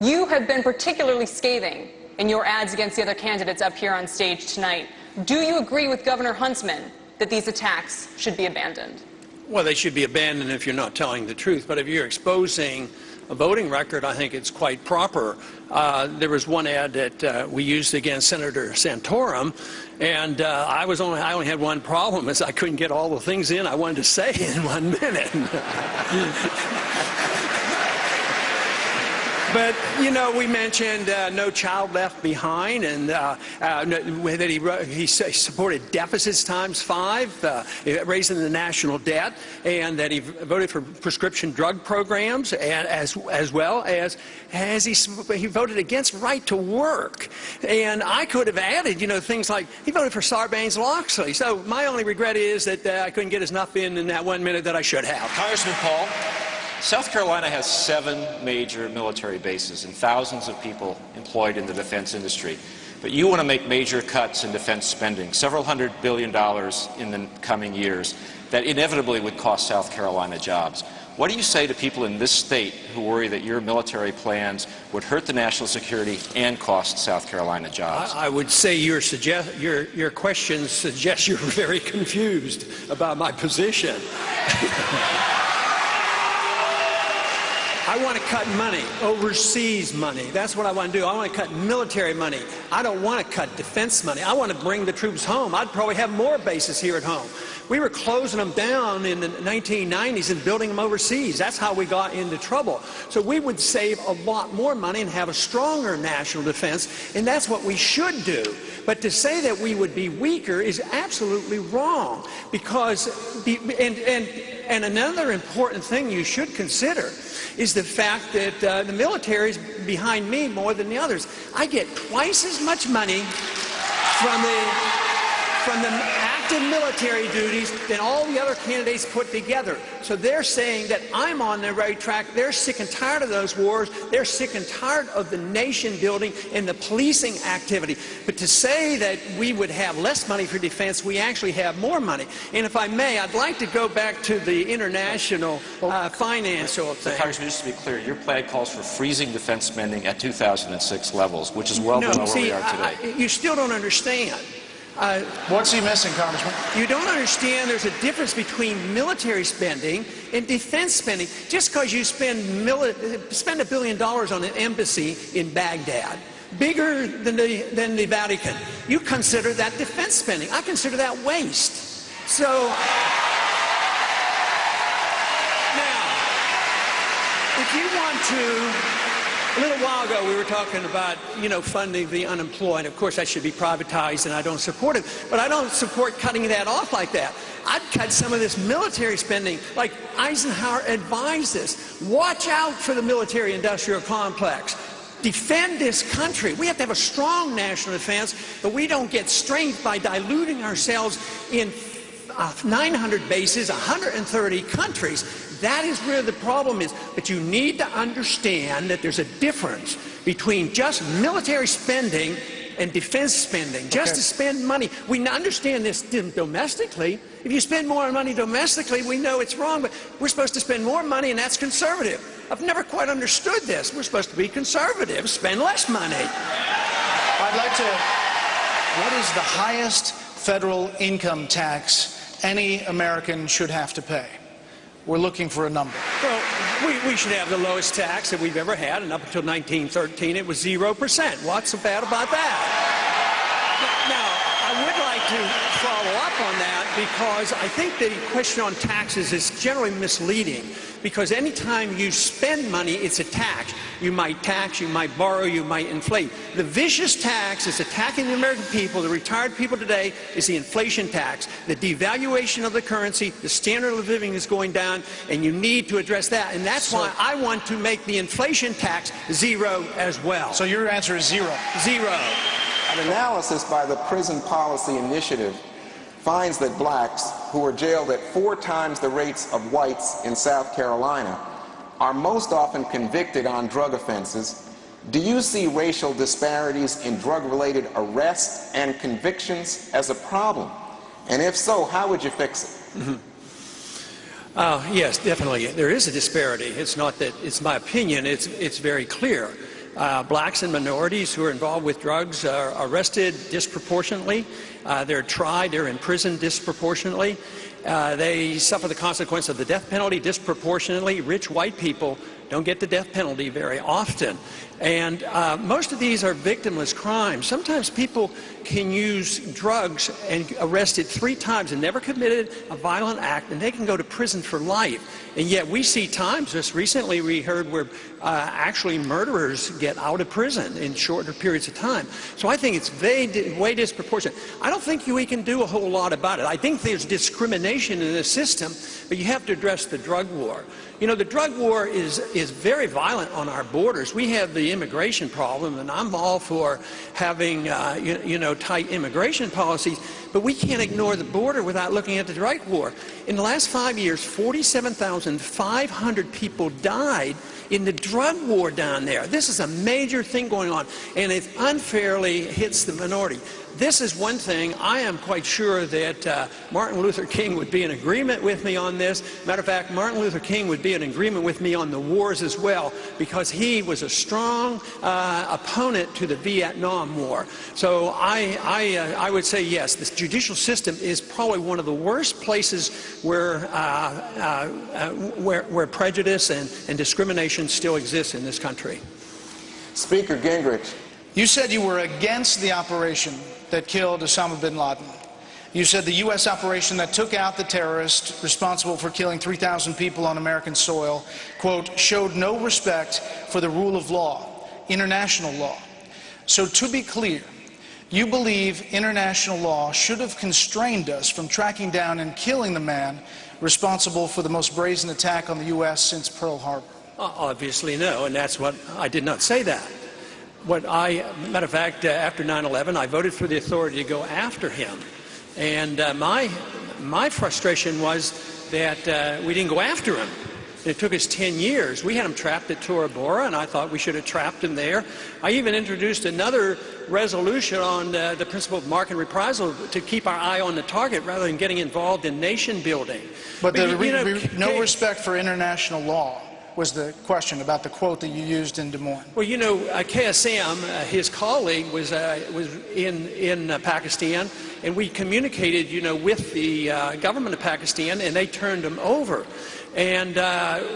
You have been particularly scathing in your ads against the other candidates up here on stage tonight. Do you agree with Governor Huntsman that these attacks should be abandoned? Well, they should be abandoned if you're not telling the truth. But if you're exposing a voting record, I think it's quite proper. There was one ad that we used against Senator Santorum, and I only had one problem, is I couldn't get all the things in I wanted to say in 1 minute. But, you know, we mentioned No Child Left Behind, and that he supported deficits ×5, raising the national debt, and that he voted for prescription drug programs, and as well as he voted against right to work. And I could have added, you know, things like he voted for Sarbanes-Oxley. So my only regret is that I couldn't get enough in that 1 minute that I should have. Congressman Paul. South Carolina has 7 major military bases and thousands of people employed in the defense industry. But you want to make major cuts in defense spending, several $100 billion in the coming years, that inevitably would cost South Carolina jobs. What do you say to people in this state who worry that your military plans would hurt the national security and cost South Carolina jobs? I would say your question suggests you're very confused about my position. I want to cut money, overseas money. That's what I want to do. I want to cut military money. I don't want to cut defense money. I want to bring the troops home. I'd probably have more bases here at home. We were closing them down in the 1990s and building them overseas. That's how we got into trouble. So we would save a lot more money and have a stronger national defense, and that's what we should do. But to say that we would be weaker is absolutely wrong, because and another important thing you should consider is the fact that the military is behind me more than the others. I get twice as much money from the active military duties than all the other candidates put together. So they're saying that I'm on the right track. They're sick and tired of those wars. They're sick and tired of the nation building and the policing activity. But to say that we would have less money for defense, we actually have more money. And if I may, I'd like to go back to the international financial thing. Congressman, just to be clear, your plan calls for freezing defense spending at 2006 levels, which is well below where we are today. You still don't understand. What's he missing, Congressman? You don't understand there's a difference between military spending and defense spending. Just because you spend $1 billion on an embassy in Baghdad, bigger than the Vatican, you consider that defense spending. I consider that waste. So now, if you want to, a little while ago we were talking about, you know, funding the unemployed. Of course that should be privatized, and I don't support it. But I don't support cutting that off like that. I'd cut some of this military spending, like Eisenhower advised us. Watch out for the military-industrial complex. Defend this country. We have to have a strong national defense, but we don't get strength by diluting ourselves in 900 bases, 130 countries. That is where the problem is. But you need to understand that there's a difference between just military spending and defense spending. Just to spend money. We understand this domestically. If you spend more money domestically, we know it's wrong, but we're supposed to spend more money, and that's conservative. I've never quite understood this. We're supposed to be conservative, spend less money. I'd like to, what is the highest federal income tax any American should have to pay? We're looking for a number. Well, we should have the lowest tax that we've ever had, and up until 1913 it was 0%. What's so bad about that? Now, I would like to follow up on that, because I think the question on taxes is generally misleading, because anytime you spend money, it's a tax. You might tax, you might borrow, you might inflate. The vicious tax is attacking the American people, the retired people today, is the inflation tax. The devaluation of the currency, the standard of living is going down, and you need to address that. And that's why I want to make the inflation tax 0 as well. So your answer is 0? 0. An analysis by the Prison Policy Initiative finds that blacks who are jailed at 4 times the rates of whites in South Carolina are most often convicted on drug offenses. Do you see racial disparities in drug-related arrests and convictions as a problem? And if so, how would you fix it? Yes, definitely. There is a disparity. It's not that it's my opinion. It's very clear. Blacks and minorities who are involved with drugs are arrested disproportionately. They're tried, they're imprisoned disproportionately. They suffer the consequence of the death penalty disproportionately. Rich white people don't get the death penalty very often. And most of these are victimless crimes. Sometimes people can use drugs and arrested 3 times and never committed a violent act, and they can go to prison for life. And yet we see times, just recently we heard, where actually murderers get out of prison in shorter periods of time. So I think it's way disproportionate. I don't think we can do a whole lot about it. I think there's discrimination in the system, but you have to address the drug war. You know, the drug war is very violent on our borders. We have the immigration problem, and I'm all for having, tight immigration policies, but we can't ignore the border without looking at the drug war. In the last 5 years, 47,500 people died in the drug war down there. This is a major thing going on, and it unfairly hits the minority. This is one thing I am quite sure that Martin Luther King would be in agreement with me on this. Matter of fact, Martin Luther King would be in agreement with me on the wars as well, because he was a strong opponent to the Vietnam War. So I would say yes, this judicial system is probably one of the worst places where prejudice and discrimination still exists in this country. Speaker Gingrich. You said you were against the operation that killed Osama bin Laden. You said the U.S. operation that took out the terrorist responsible for killing 3,000 people on American soil, quote, showed no respect for the rule of law, international law. So to be clear, you believe international law should have constrained us from tracking down and killing the man responsible for the most brazen attack on the U.S. since Pearl Harbor? Obviously no, and that's what I did not say that. Matter of fact, after 9/11, I voted for the authority to go after him. And my frustration was that we didn't go after him. It took us 10 years. We had him trapped at Tora Bora, and I thought we should have trapped him there. I even introduced another resolution on the principle of mark and reprisal to keep our eye on the target rather than getting involved in nation building. But no respect for international law was the question about the quote that you used in Des Moines. Well, you know, KSM, his colleague, was in Pakistan, and we communicated, with the government of Pakistan, and they turned him over. And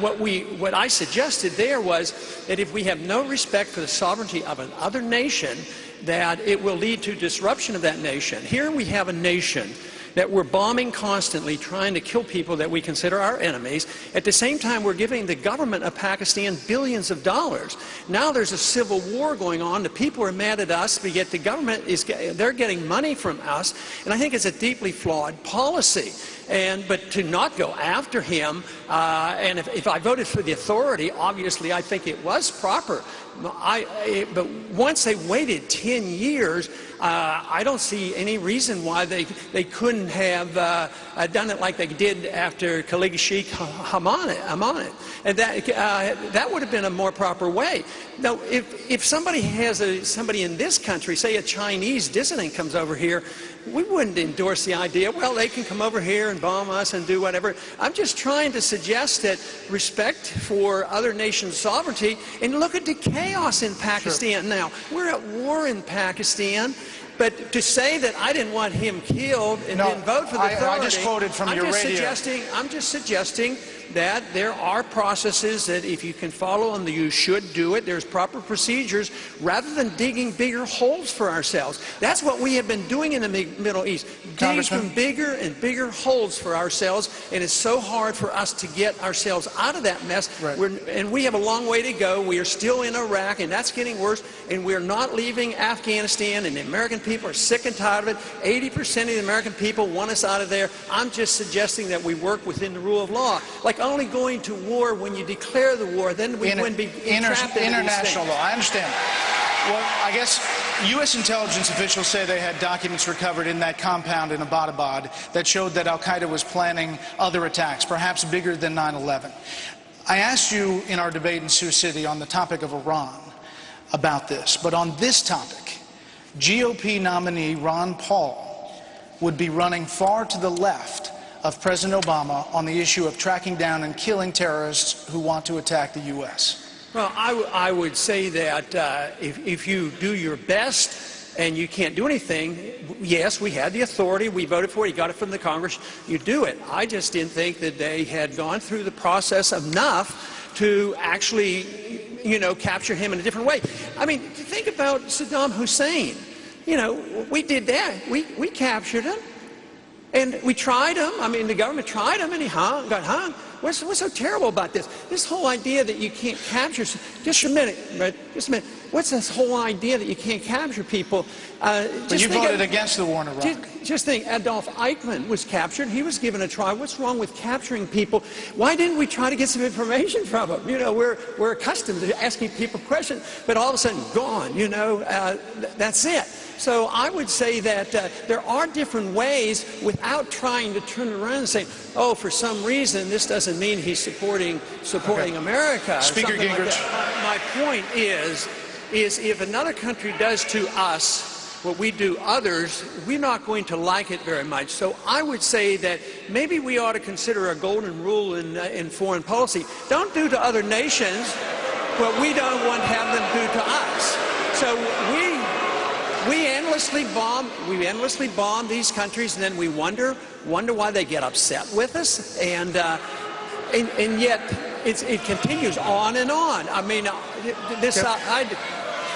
what I suggested there was that if we have no respect for the sovereignty of another nation, that it will lead to disruption of that nation. Here we have a nation that we're bombing constantly, trying to kill people that we consider our enemies. At the same time, we're giving the government of Pakistan billions of dollars. Now there's a civil war going on. The people are mad at us, but yet the government they're getting money from us. And I think it's a deeply flawed policy. But to not go after him, and if I voted for the authority, obviously I think it was proper. But once they waited 10 years, I don't see any reason why they couldn't have done it like they did after Khalid Sheikh Hamad. And that would have been a more proper way. Now, if somebody has somebody in this country, say a Chinese dissident comes over here, we wouldn't endorse the idea, well, they can come over here and bomb us and do whatever. I'm just trying to suggest that respect for other nations' sovereignty, and look at the chaos in Pakistan now. We're at war in Pakistan. But to say that I didn't want him killed and didn't vote for the authority, I just quoted from your radio. I'm just suggesting that there are processes that if you can follow them, you should do it. There's proper procedures rather than digging bigger holes for ourselves. That's what we have been doing in the Middle East. Digging bigger and bigger holes for ourselves, and it's so hard for us to get ourselves out of that mess. Right. And we have a long way to go. We are still in Iraq, and that's getting worse, and we're not leaving Afghanistan, and the American people are sick and tired of it. 80% of the American people want us out of there. I'm just suggesting that we work within the rule of law. Like only going to war when you declare the war, then we wouldn't be trapped in international law. I understand. Well, I guess U.S. intelligence officials say they had documents recovered in that compound in Abbottabad that showed that al-Qaeda was planning other attacks, perhaps bigger than 9/11. I asked you in our debate in Sioux City on the topic of Iran about this, but on this topic, GOP nominee Ron Paul would be running far to the left of President Obama on the issue of tracking down and killing terrorists who want to attack the U.S. Well, I would say that if you do your best and you can't do anything, yes, we had the authority, we voted for it, you got it from the Congress, you do it. I just didn't think that they had gone through the process enough to actually, capture him in a different way. I mean, think about Saddam Hussein. We did that. We captured him. And we tried him. I mean, the government tried him, and he got hung. What's so terrible about this? This whole idea that you can't capture... Just a minute, Red. Just a minute. What's this whole idea that you can't capture people? But you voted against the war in Iraq. Just think, Adolf Eichmann was captured. He was given a trial. What's wrong with capturing people? Why didn't we try to get some information from them? We're accustomed to asking people questions, but all of a sudden, gone. That's it. So I would say that there are different ways without trying to turn around and say, oh, for some reason, this doesn't mean he's supporting America. Speaker Gingrich. My point is if another country does to us what we do others, we're not going to like it very much. So I would say that maybe we ought to consider a golden rule in foreign policy. Don't do to other nations what we don't want to have them do to us. So we endlessly bomb these countries, and then we wonder why they get upset with us, and yet it continues on and on. I mean,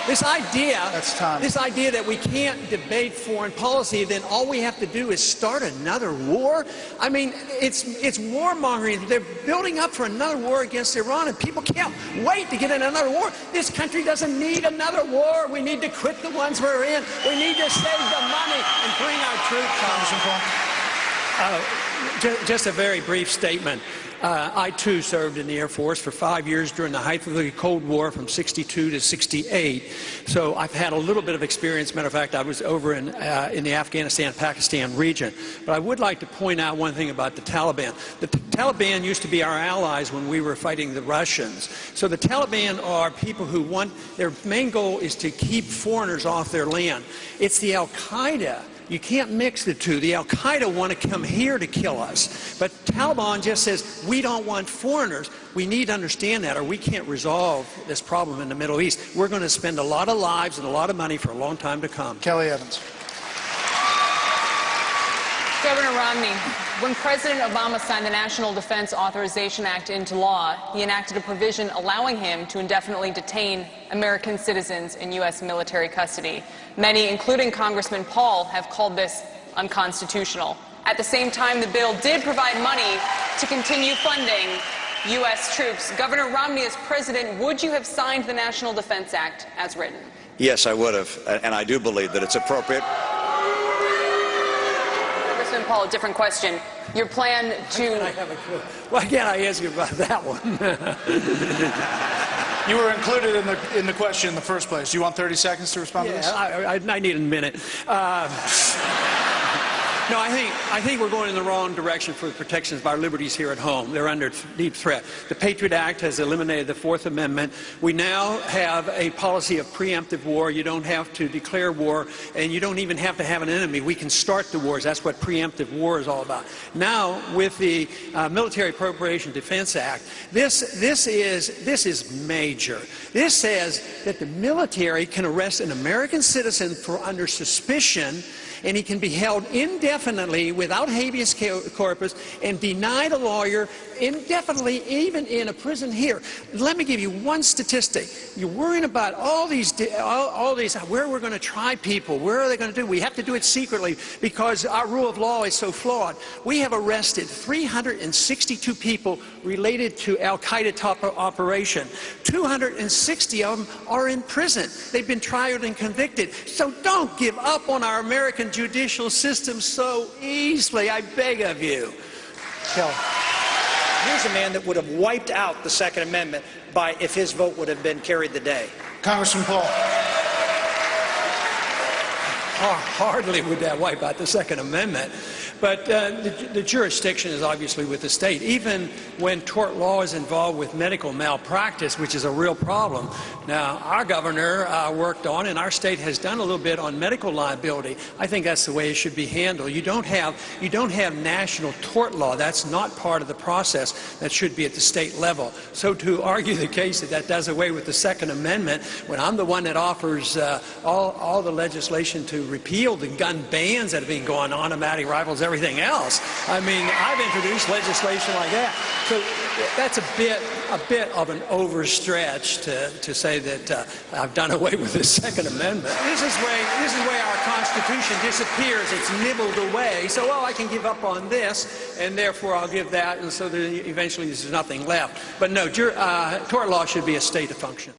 this idea that we can't debate foreign policy, then all we have to do is start another war. I mean, it's warmongering. They're building up for another war against Iran, and people can't wait to get in another war. This country doesn't need another war. We need to quit the ones we're in. We need to save the money and bring our troops home. Just a very brief statement. I, too, served in the Air Force for 5 years during the height of the Cold War from '62 to '68. So I've had a little bit of experience. Matter of fact, I was over in the Afghanistan-Pakistan region. But I would like to point out one thing about the Taliban. The Taliban used to be our allies when we were fighting the Russians. So the Taliban are people who their main goal is to keep foreigners off their land. It's the Al-Qaeda. You can't mix the two. The Al-Qaeda want to come here to kill us. But Taliban just says, we don't want foreigners. We need to understand that, or we can't resolve this problem in the Middle East. We're going to spend a lot of lives and a lot of money for a long time to come. Kelly Evans. Governor Romney, when President Obama signed the National Defense Authorization Act into law, he enacted a provision allowing him to indefinitely detain American citizens in U.S. military custody. Many, including Congressman Paul, have called this unconstitutional. At the same time, the bill did provide money to continue funding U.S. troops. Governor Romney, as president, would you have signed the National Defense Act as written? Yes, I would have, and I do believe that it's appropriate. Congressman Paul, a different question. Your plan to... Why can't I ask you about that one? You were included in the question in the first place. Do you want 30 seconds to respond to this? I need a minute. No, I think we're going in the wrong direction for the protections of our liberties here at home. They're under deep threat. The Patriot Act has eliminated the Fourth Amendment. We now have a policy of preemptive war. You don't have to declare war, and you don't even have to have an enemy. We can start the wars. That's what preemptive war is all about. Now, with the Military Appropriation Defense Act, this is major. This says that the military can arrest an American citizen for under suspicion, and he can be held indefinitely without habeas corpus and denied a lawyer indefinitely, even in a prison here. Let me give you one statistic. You're worrying about all these where we're going to try people, where are they going to do? We have to do it secretly because our rule of law is so flawed. We have arrested 362 people related to Al-Qaeda top operation. 260 of them are in prison. They've been tried and convicted. So don't give up on our American judicial system so easily, I beg of you. Kelly. Here's a man that would have wiped out the Second Amendment if his vote would have been carried the day. Congressman Paul. Hardly would that wipe out the Second Amendment. But the jurisdiction is obviously with the state. Even when tort law is involved with medical malpractice, which is a real problem. Now, our governor worked on, and our state has done a little bit on medical liability. I think that's the way it should be handled. You don't have national tort law. That's not part of the process. That should be at the state level. So to argue the case that does away with the Second Amendment, when I'm the one that offers all the legislation to repeal the gun bans that have been going on, automatic rifles, everything else. I mean, I've introduced legislation like that. So that's a bit of an overstretch to say that I've done away with the Second Amendment. This is where our Constitution disappears. It's nibbled away. So, well, I can give up on this, and therefore I'll give that, and so eventually there's nothing left. But no, tort law should be a state function.